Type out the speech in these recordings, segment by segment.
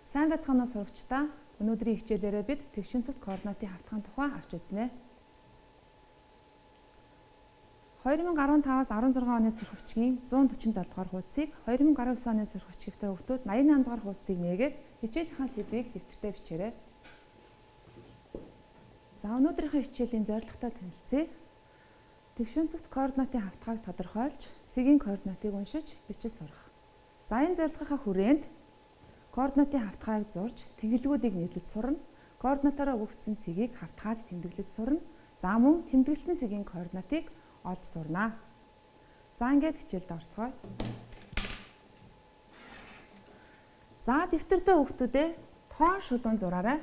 Сайн байцгаана уу сурагчдаа. Өнөөдрийн хичээлээрээ бид тэгшинцэлт координатын хавтгайн тухай авч үзнэ. 2015-аас 16 оны сургагчийн 147 дугаар хуудсыг 2019 оны сургагчтай хүүхдүүд 88 дугаар хуудсыг нээгээд хичээлийнхаа сэдвийг дэвтэртээ бичээрэй. За өнөөдрийнхээ хичээлийн зорилготой танилцъя. Тэгшинцэлт координатын хавтгааг тодорхойлж, цэгийн координатыг уншиж, бичиж сурах. За энэ зорилгынхаа хүрээнд координатын хавтгааг зурж, тэнхлэгүүдийг нэрлэж сурна. Координатаараа өгөгдсөн цэгийг хавтгаад тэмдэглэж сурна. За мөн тэмдэглэсэн цэгийн координатыг олж сурнаа. За ингээд хичээлд орцгоё. За дэвтэрдээ хүүхдүүдээ тоон шулуун зураарай.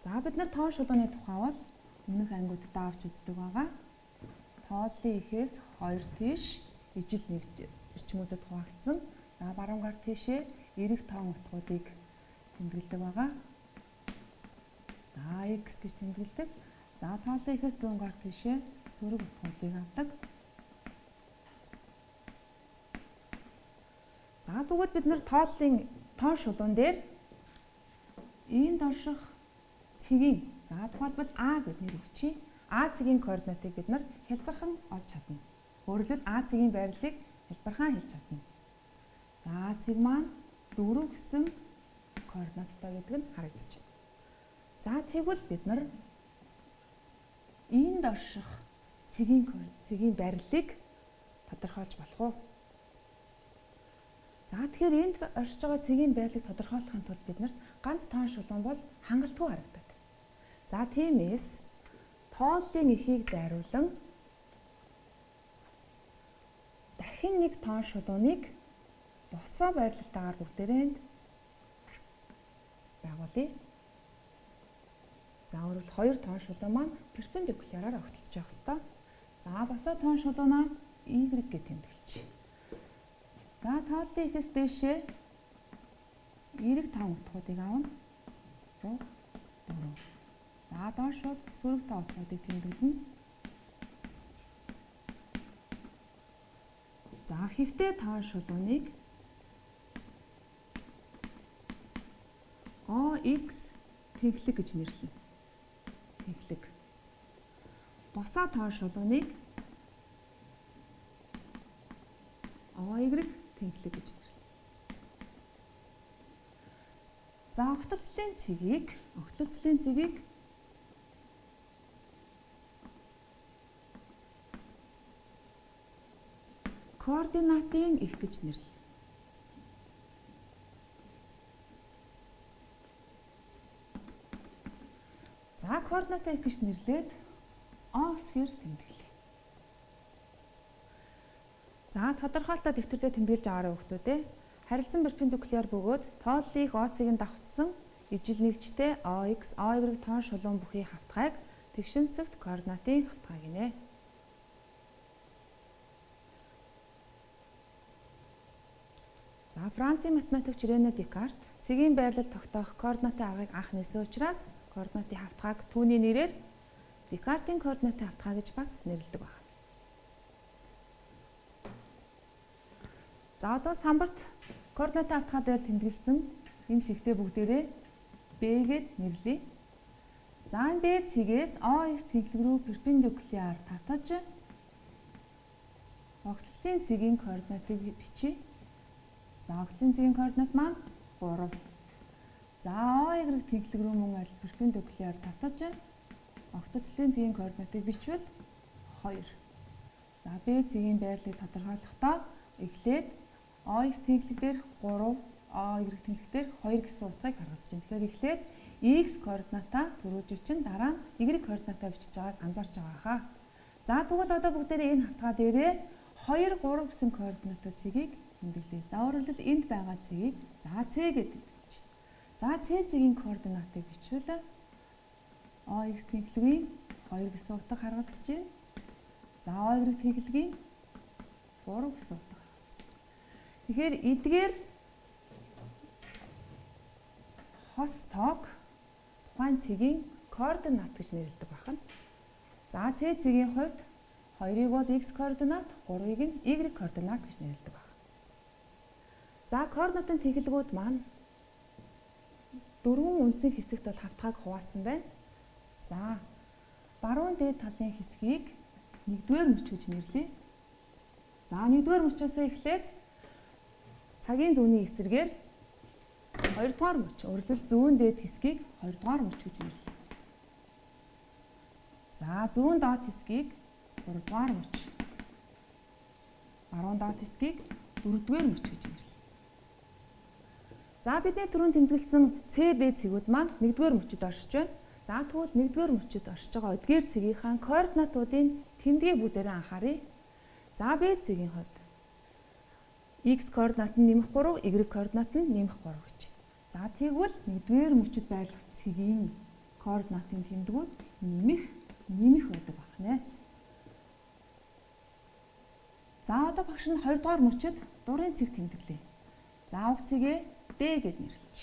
За бид нар тоон шулууны тухай бол өмнөх ангиудаа авч үздэг байгаа. Тооллын ихээс 2 тийш ижил нэг эрчмүүдэд хуваагдсан. За баруунгаар тийшээ эрэг тоон утгуудыг тэмдэглэдэг байгаа. За x гэж тэмдэглэдэг. За тооллын ихээс 100 гар тийшээ сөрөг утгуудыг авдаг. За тэгвэл бид нар тооллын тоон шулуун дээр энд орших цэгийн за тухайлбал А гэд нэр өгчий. А цэгийн координатыг бид нар хялбархан олж чадна. Өөрөлдвөл А цэгийн байрлалыг хялбархан хэлж чадна. За цэг маань 4 гэсэн координаттай гэдэг нь харагдаж байна. За тэгвэл бид нар энд орших цэгийн байрлалыг тодорхойлж болох уу? За тэгэхээр энд оршиж байгаа цэгийн байрлалыг тодорхойлохын тулд биднэрт ганц тоон шулуун бол хангалтгүй харагдаад. За тиймээс тооллын эхийг дайруулан дахин нэг тоон шулууныг босоо байрлалтаагаар бүгдээрээ байгуулъя. За өөрөлд 2 тоон шулуун маань перпендикуляраар огтлож явах ёстой. За босоо тоон шулуунаа y гэж тэмдэглэе. За тооллын эхээс дээшээ эрэг тоон утгуудыг авна. 4. За доош бол сөрөг тоон утгуудыг тэмдэглэнэ. За хэвтэй тоон шулууныг OX тэнхлэг гэж нэрлэнэ. Тэнхлэг. Босоо тоон шулууныг OY тэнхлэг гэж нэрлэнэ. За огтлцлын цэгийг координатын их гэж нэрлэнэ. За координатын их гэж нэрлээд OX-ээр тэмдэглэе. За тодорхойлолтоо дэвтэрдээ тэмдэглэж аваарай хүүхдүүдээ. Харилцан перпендикуляр бөгөөд тооллын их OC-ийг давхцсан ижил нэгжтэй OX, OY тоон шулуун бүхий хавтгайг тэгшинцэгт координатын хавтгай гинэ. За Францын математикч Рене Декарт цэгийн байрлал тогтоох координатын аргыг анх нээсэн учраас координатын хавтгааг түүний нэрээр Декартын координатын хавтгай гэж бас нэрлэдэг байна. За одоо самбарт координатын хавтгай дээр тэмдэглэсэн энэ цэгтээ бүгдээрээ B гэд нэрлэе. За энэ B цэгээс OX тэнхлэг рүү перпендикуляр татаж огтлын цэгийн координатыг бичье. За огтлын цэгийн координат маань 3. За OY тэнхлэг рүү мөн аль перпендикуляр татаж огтлын цэгийн координатыг бичвэл 2. За B цэгийн байрлалыг тодорхойлохдоо эхлээд OX тэнхлэг дээр 3, OY тэнхлэг дээр 2 гэсэн утгыг гаргаж байна. Тэгэхээр эхлээд X координатаа төрүүлж чинь дараа нь Y координатаа бичиж байгааг анзаарч байгаа хаа. За тэгвэл одоо бүгдээрээ энэ хавтгай дээрээ 2, 3 гэсэн координатаа цэгийг тэмдэглэе. За өөрөлдвөл энд байгаа цэгийг за C гэдэг бичиж. За C цэгийн координатыг бичвэл OX тэнхлэгийн 2 гэсэн утга харагдаж байна. За OY тэнхлэгийн 3 гэсэн утга. Тэгэхээр эдгээр хос тоог тухайн цэгийн координат гэж нэрлэдэг байна. За C цэгийн хувьд 2-ыг бол x координат, 3-ыг нь y координат гэж нэрлэдэг байна. За координатын тэнхлэгүүд маань дөрвөн үндсэн хэсэгт бол хавтгааг хуваасан байна. За баруун дээд талын хэсгийг 1-р мөч гэж нэрлэе. За 1-р мөчөөс эхлээд цагийн зүүнний эсрэгээр 2-р мөч, өөрөлдвөл зүүн дээд хэсгийг 2-р мөч гэж нэрлэе. За зүүн доод хэсгийг 3-р мөч, баруун доод хэсгийг 4-р мөч гэж нэрлэе. За бидний түрүүн тэмдэглэсэн CB цэгүүд маань 1-р мөчөд оршиж байна. За тэгвэл 1-р мөчөд оршиж байгаа эдгээр цэгийнхаа координатуудын тэмдгийг бүгдээрээ анхаарай. За B цэгийн хувьд X координат нь -3, Y координат нь -3 гэж. За тэгвэл 1-р мөчөд байрлах цэгийн координатын тэмдгүүд нэмэх байдаг байна. За одоо багш нь 2-р мөчөд дурын цэг тэмдэглэе. За уг цэгээ D гэд нэрлэж.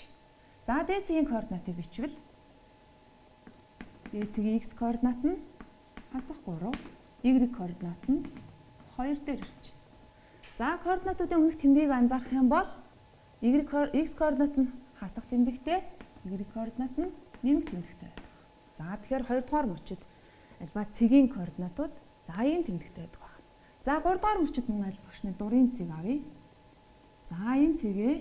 За D цэгийн координатыг бичвэл D цэгийн X координат нь хасах 3, Y координат нь 2 дээр ирж. За координатуудын өмнөх тэмдгийг анзаарах юм бол X координат нь хасах тэмдэгтэй, Y координат нь нэмэх тэмдэгтэй байдаг. За тэгэхээр 2-р мөчөд альва цэгийн координатууд за ийм тэмдэгтэй байдаг байна. За 3-р мөчөд мөн аль багшны дурын цэг авъя. За энэ цэгээ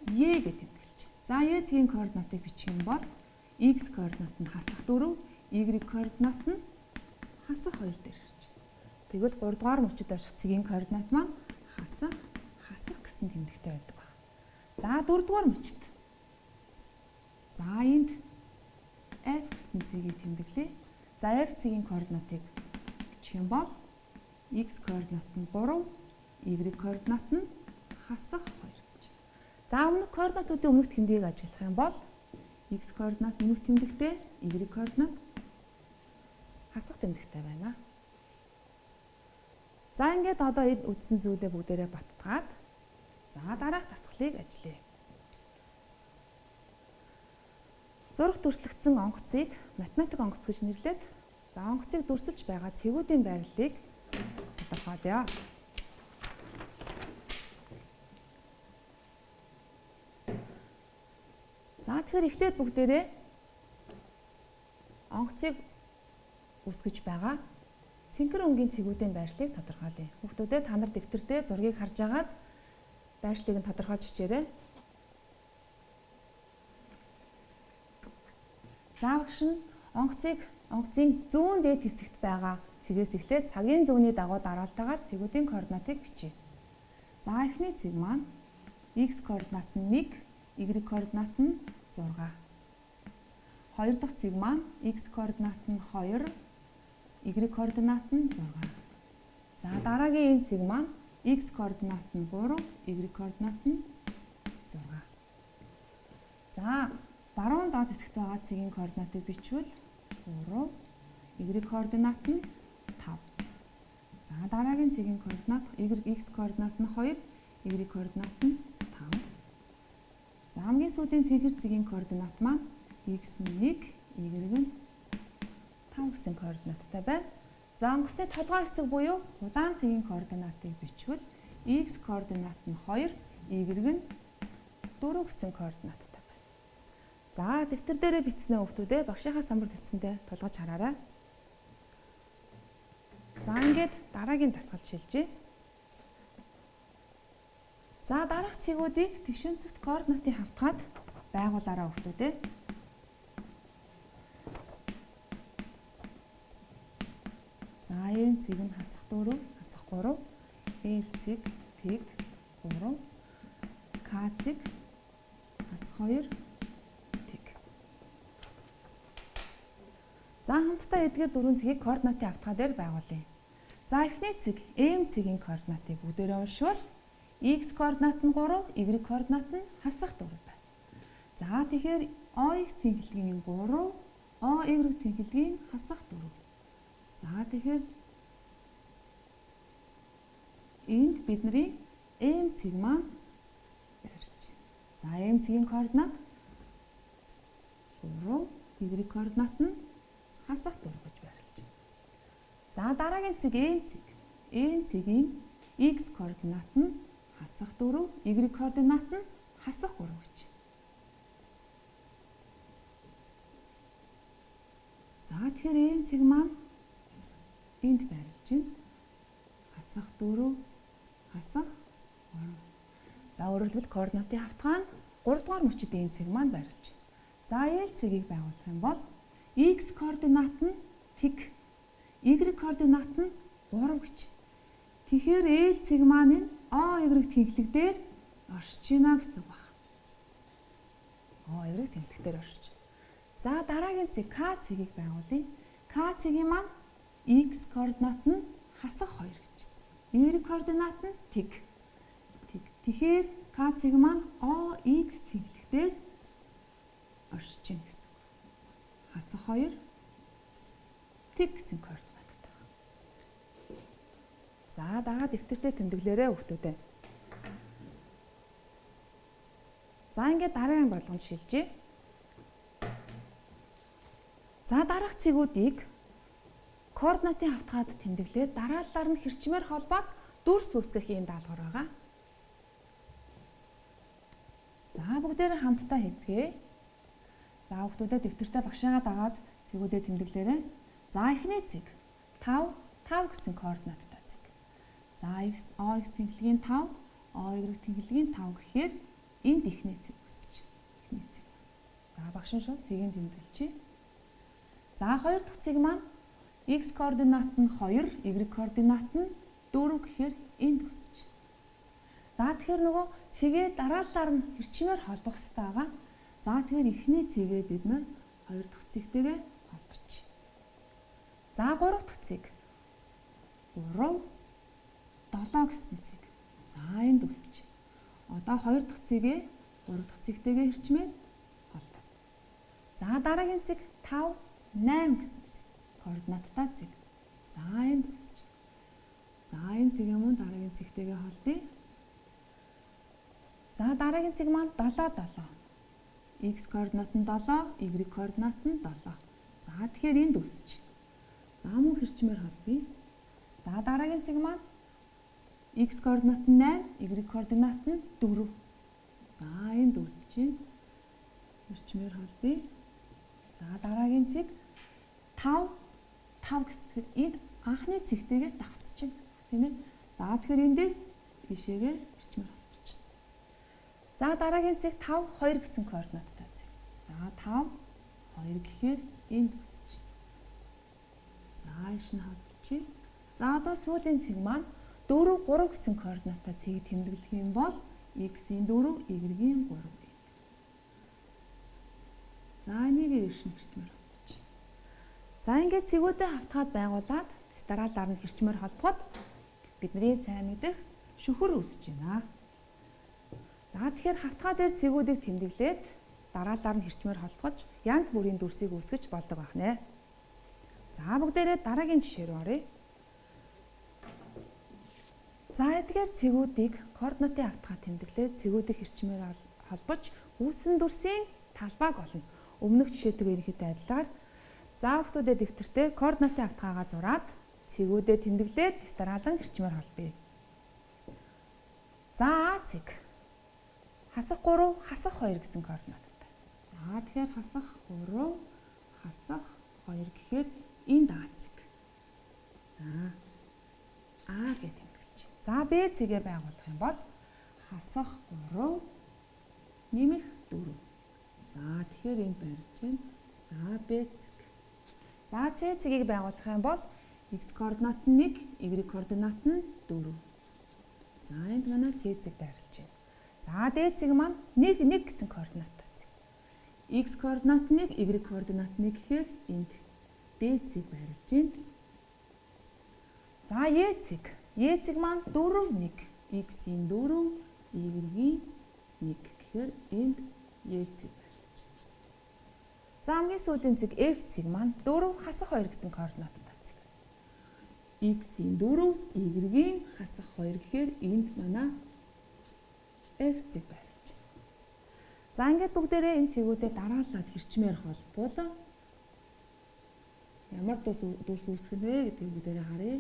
Y гэж тэмдэглэж. За Y цэгийн координатыг бичих юм бол X координат нь хасах 4, Y координат нь хасах 2 дээр ирж. Тэгвэл 3-р мөчөд орших цэгийн координат маань хасах гэсэн тэмдэгтэй байдаг байна. За 4-р мөчөд. За энд F гэсэн цэгийг тэмдэглэе. За F цэгийн координатыг бичих юм бол X координат нь 3, Y координат нь хасах 2 гэж. За өмнөх координатуудын өмнөх тэмдгийг ажиглах юм бол X координат нэмэх тэмдэгтэй, Y координат хасах тэмдэгтэй байна. За ингээд одоо үздсэн зүйлээ бүгдээрээ баттгаад за дараах дасгалыг ажиллая. Зурагт дүрслэгдсэн онгоцыг математик онгоц гэж нэрлээд за онгоцыг дүрсэлж байгаа цэгүүдийн байрлалыг тодорхойлъё. За тэгэхээр эхлээд бүгдээрээ онгоцыг үсгэж байгаа цэнхэр өнгийн цэгүүдийн байрлалыг тодорхойлъё. Хүүхдүүдээ та нар дэвтэр дээр зургийг харж агаад байрлалыг нь тодорхойлж хичээрэй. За багш нь онгоцын зүүн дээд хэсэгт байгаа цэгээс эхлээд цагийн зүүнний дагуу дараалтаагаар цэгүүдийн координатыг бичье. За эхний цэг маань X координат нь 1, Y координат нь 6. Хоёр дахь цэг маань X координат нь 2, Y координат нь 6. За дараагийн энэ цэг маань X координат нь 3, Y координат нь 6. За баруун доод хэсэгт байгаа цэгийн координатыг бичвэл 3, Y координат нь 5. За дараагийн цэгийн координат X координат нь 2, Y координат нь 5. За хамгийн сүүлийн цэнхэр цэгийн координат маань X нь 1, Y нь 5 гэсэн координаттай байна. За онгоцны толгой хэсэг буюу улаан цэгийн координатыг бичвэл X координат нь 2, Y нь 4 гэсэн координаттай байна. За дэвтэр дээрээ бичснээ хүүхдүүдээ багшийнхаа самбар тавьсантай тулгаж хараарай. За ингээд дараагийн дасгал шилжье. За дараах цэгүүдийг түвшинцэгт координатын хавтгаад байгуулаарай хүүхдүүдээ. За энэ цэг нь хасах 4, хасах 3, L цэг тэг 3, K цэг хасах 2, тэг. За хамтдаа эдгээр дөрвөн цэгийг координатын хавтгаа дээр байгуулъя. За эхний цэг M цэгийн координатыг бүгдээрээ уншвал X координат нь 3, Y координат нь хасах 4 байна. За тэгэхээр OX тэнхлэгийн 3, OY тэнхлэгийн хасах 4. За тэгэхээр энд бидний M цэг маань байрлаж байна. За M цэгийн координат 3, Y координат нь хасах 4 гэж байрлаж байна. За дараагийн цэг N цэг. N цэгийн X координат нь хасах 4, y координат нь хасах 3 гэж. За тэгэхээр энэ цэг маань энд байрлаж байна. Хасах 4, хасах 3. За өөрөөр хэлбэл координатын хавтгай нь 3 дугаар мөчид энэ цэг маань байрлаж байна. За L цэгийг байгуулах юм бол x координат нь тэг, y координат нь 3 гэж. Тэгэхээр L цэг маань энэ OY тэнхлэг дээр оршиж байна гэсэн үг байна. OY тэнхлэг дээр оршиж. За дараагийн цэг K цэгийг байгуулъя. K цэгийн маань x координат нь хасах 2 гэж байна. Y координат нь тэг. Тэгэхээр K цэг маань OX тэнхлэг дээр оршиж байна гэсэн үг. Хасах 2 тэг гэсэн координаттай. За дагаад дэвтэртээ тэмдэглээрэй хүүхдүүдээ. За ингээд дараагийн болгонд шилжье. За дараах цэгүүдийг координатын хавтгаад тэмдэглээд дараалалаар нь хэрчмээр холбоод дүрс үүсгэх ийм даалгавар байгаа. За бүгдээрээ хамтдаа хийцгээе. За хүүхдүүдээ дэвтэртээ багшаагаа дагаад цэгүүдээ тэмдэглээрэй. За эхний цэг 5 гэсэн координаттай цэг. За OX тэнхлэгийн 5, OY тэнхлэгийн 5 гэхээр энд эхний цэг үүсэж байна. Эхний цэг. За багш нь шууд цэгийг тэмдэглэчихье. За хоёр дахь цэг маань x координат нь 2, y координат нь 4 гэхээр энд үүсэж байна. За тэгэхээр нөгөө цэгээ дараалалаар нь хэрчмээр холбох хэрэгтэй байгаа. За тэгэхээр эхний цэгээ бид нар хоёр дахь цэгтэйгээ холбочих. За гурав дахь цэг 3, 7 гэсэн цэг. За энд үүсэж байна. Одоо хоёр дахь цэгээ гурав дахь цэгтэйгээ хэрчмээр холбоо. За дараагийн цэг 5, 8 гэсэн цэг. Координаттай цэг. За энд үүсэж байна. За энэ цэгээ мөн дараагийн цэгтэйгээ холбоё. За дараагийн цэг маань 7, 7. X координат нь 7, y координат нь 7. За тэгэхээр энд үүсэж байна. За мөн хэрчмээр холбоё. За дараагийн цэг маань x координат нь 8, y координат нь 4. За энд үүсэж байна. Хэрчмээр холбоё. За дараагийн цэг 5 гэсэхээр энд анхны цэгтэйгээ давцж байна гэсэн тийм ээ. За тэгэхээр эндээс тийшээгээ хэрчмээр холбочихно. За дараагийн цэг 5, 2 гэсэн координаттай цэг. За 5, 2 гэхээр энд үүсэж байна. За ийш нь холбочихъя. За одоо сүүлийн цэг маань 4, 3 гэсэн координаттай цэгийг тэмдэглэх юм бол x-ийн 4, y-ийн 3 гэдэг. За энийг иршин хэрчмээр холбочих. За ингээд цэгүүдэд хавтгаад байгуулад дараалалаар нь хэрчмээр холбоход бидний сайн мэдэх шүхэр үүсэж байна. За тэгэхээр хавтгаа дээр цэгүүдийг тэмдэглээд дараалалаар нь хэрчмээр холбохож янз бүрийн дүрсийг үүсгэж болдог байна. За бүгдээрээ дараагийн жишээ рүү оръё. За эдгээр цэгүүдийг координатын хавтгаа тэмдэглээд цэгүүдийг хэрчмээр холбож үүссэн дүрсийн талбайг олно. Өмнөх жишээтэйгээ ерөнхийдөө адилаар. За хүүхдүүдээ дэвтэртээ координатын хавтгаагаа зураад цэгүүдээ тэмдэглээд дараалан хэрчмээр холбоё. За А цэг хасах 3, хасах 2 гэсэн координаттай. За тэгэхээр хасах 3, хасах 2 гэхээр энд А цэг. За А гэж тэмдэглэж. За Б цэгээ байгуулах юм бол хасах 3, нэмэх 4. За тэгэхээр энд барьж байна. За Б цэг. За С цэгийг байгуулах юм бол x координат нь 1, y координат нь 4. За энд манай С цэг байрлаж байна. За Д цэг маань 1 гэсэн координаттай цэг. X координат нь 1, y координат нь 1 гэхээр энд Д цэг байрлаж байна. За Е цэг. Е цэг маань 4, 1. X-ийн 4, y-ийн 1 гэхээр энд Е цэг байрлаж байна. За хамгийн сүүлийн цэг F цэг маань 4, хасах 2 гэсэн координаттай цэг. X-ийн 4, y-ийн хасах 2 гэхээр энд манай F цэг байрлаж байна. За ингээд бүгдээрээ энэ цэгүүдэд дараалаад хэрчмээр холбоол. Ямар дүрс үүсгэх вэ гэдгийг бүгдээрээ харъя.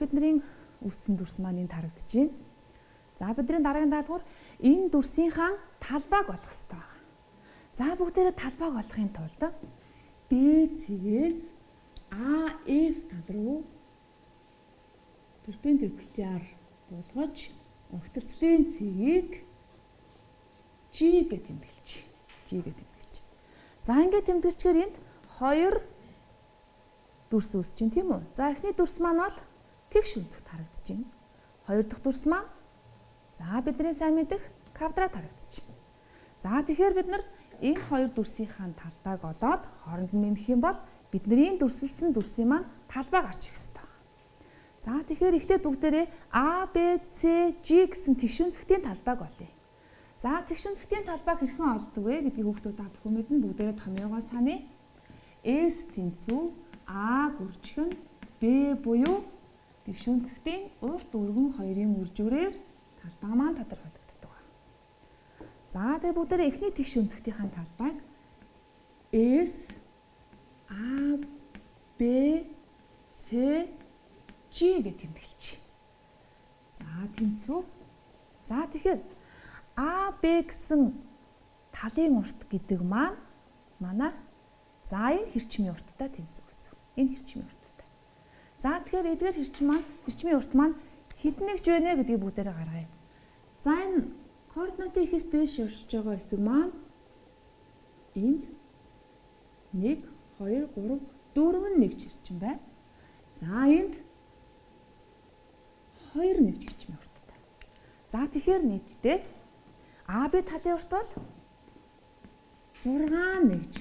бидний үссэн дүрс маань энд харагдаж байна. За бидний дараагийн даалгавар энэ дүрсийнхаа талбайг олох хэрэгтэй байна. За бүгдээрээ талбайг олохын тулд BC-гээс AF тал руу перпендикуляр болгож огтцлын цэгийг G гэж тэмдэглэж. За ингээд тэмдэглэхээр энд хоёр дүрс үүсэж байна тийм үү? За эхний дүрс маань бол тэгш үнцэгт харагдаж байна. Хоёр дахь дүрс маань за бидний сайн мэдэх квадрат харагдаж байна. За тэгэхээр бид нар энэ хоёр дүрсийнхаа талбайг олоод хооронд нь нэмэх юм бол бидний дүрсэлсэн дүрсийн маань талбай гарч ирэх ёстой. За тэгэхээр эхлээд бүгдээрээ A, B, C, G гэсэн тэгш үнцэгтийн талбайг олъё. За тэгш үнцэгтийн талбайг хэрхэн олдог вэ гэдгийг хүүхдүүд та бүхэн мэднэ. Бүгдээрээ томьёогоо саана. S тэнцүү А гүржих нь B буюу тэгш үнцэгтийн урт өргөн хоёрын үржүүрээр талбай маань тодорхойлогддог. За тэгээ бүгдээрээ эхний тэгш үнцэгтийн талбайг S A B C G гэж тэмдэглэж. За тэнцүү. За тэгэхээр A B гэсэн талын урт гэдэг маань манай за энэ хэрчмийн урттай тэнцүү гэсэн. Энэ хэрчмийн урттай. За тэгэхээр эдгээр хэрчмийн урт маань хэдэн нэгж вэ гэдгийг бүгдээрээ гаргая. За энэ координатын ихээс дээш явж байгаа хэсэг маань энд 1 2 3 4 нэгж хэрчим байна. За энд 2 нэгж хэрчмийн урттай. За тэгэхээр нийтдээ AB талын урт бол 6 нэгж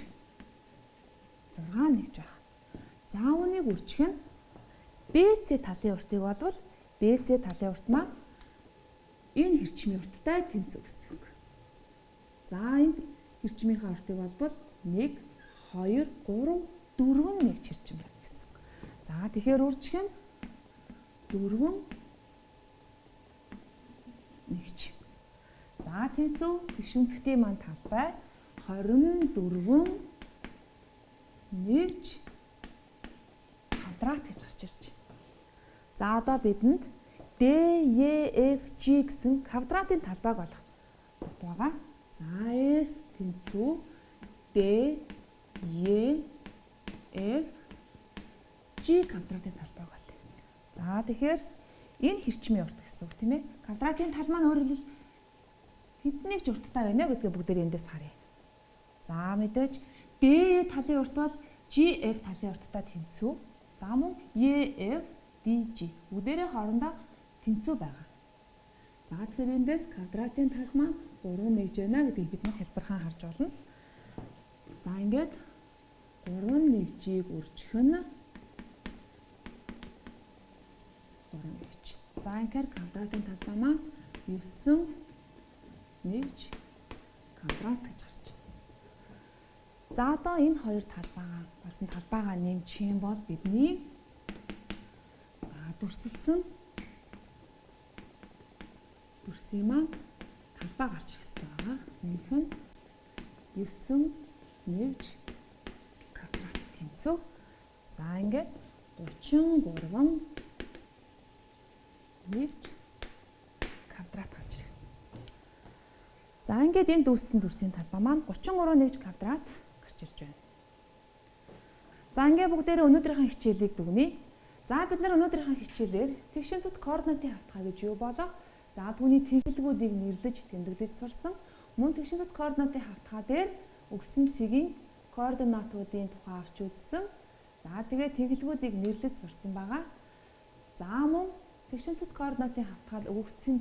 байна. За үүнийг үржих нь BC талын уртыг болвол BC талын урт маань энэ хэрчмийн урттай тэнцүү гэсэн үг. За энэ хэрчмийнхаа уртыг болвол 1 2 3 4 нэгж хэрчим байна гэсэн үг. За тэгэхээр үржих нь 4 нэгж. За тэнцүү тэгш үнцэгтийн маань талбай 24 нэгж квадрат гэж гарч ирж байна. За одоо бидэнд DEFG гэсэн квадратын талбайг олох бод байгаа. За S тэнцүү DEF G квадратын талбайг олъё. За тэгэхээр энэ хэрчмийн урт гэсэн үг тийм ээ. Квадратын тал маань өөрөөр хэлбэл хэдэн нэгж урттай байна гэдгээ бүгдээр эндээс харъя. За мэдээж D талын урт бол GF талын урттай тэнцүү. За мөн EF DG бүгдээрээ хоорондоо тэнцүү байгаа. За тэгэхээр эндээс квадратын тал маань 3 нэгж байна гэдгийг бид нар хэлбэрхэн харж болно. За ингээд 3 нэгжийг үржих нь 3 нэгж. За ингээд квадратын талбай маань 9 нэгж квадрат гэж гарч байна. За одоо энэ хоёр талбайгаа нэмчих юм бол бидний дүрсэлсэн дүрсийн маань талбай гарч ирэх ёстой байгаа. Нэмэх нь 9 нэгж квадрат тэнцүү. За ингээд 33 нэгж квадрат гарч ирэх. За ингээд энэ дүүссэн дүрсийн талбай маань 33 нэгж квадрат гарч ирж байна. За ингээд бүгдээрээ өнөөдрийнхээ хичээлийг дүгнэе. За бид нар өнөөдрийнхээ хичээлээр тэгшин цэд координатын хавтгай гэж юу болох? За түүний тэнхлэгүүдийг нэрлэж тэмдэглэж сурсан. Мөн тэгшин цэд координатын хавтгай дээр өгсөн цэгийн координатуудын тухай авч үзсэн. За тэгээд тэнхлэгүүдийг нэрлэж сурсан байгаа. За мөн тэгшин цэд координатын хавтгайд өгөгдсөн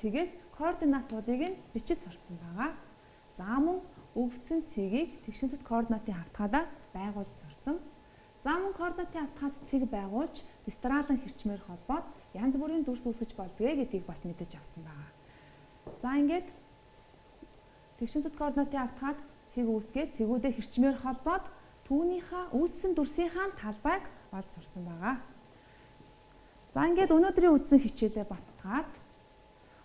цэгээс координатуудыг нь бичиж сурсан байгаа. За мөн өгөгдсөн цэгийг тэгшин цэд координатын хавтгайдаа байгуулж сурсан. За мөн координатын хавтгайд цэг байгуулж дистралан хэрчмээр холбоод янз бүрийн дүрс үүсгэж болдгоо гэдгийг бас мэдэж авсан байгаа. За ингээд тэгшин цэд координатын хавтгайд цэг үүсгээд цэгүүдээ хэрчмээр холбоод түүнийхээ үүссэн дүрсийнхаа талбайг олж сурсан байгаа. За ингээд өнөөдрийн үзсэн хичээлээ батгаад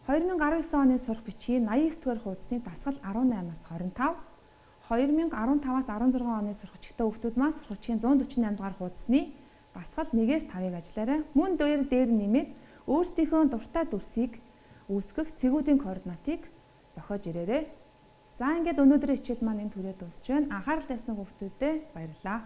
2019 оны сурах бичгийн 89-р хуудасны дасгал 18-аас 25 2015-аас 16 оны сурах чигтээ хүүхдүүд маань сурах бичгийн 148 дугаар хуудасны Басгал 1-ээс 5-ыг ажиллаарай. Мөн дээр нэмээд өөрсдийнхөө дуртай дүрсийг үүсгэх цэгүүдийн координатыг зохиож ирээрэй. За ингээд өнөөдрийн хичээл маань энэ түрээ дуусч байна. Анхаарал тавьсан хүүхдүүдэд баярлалаа.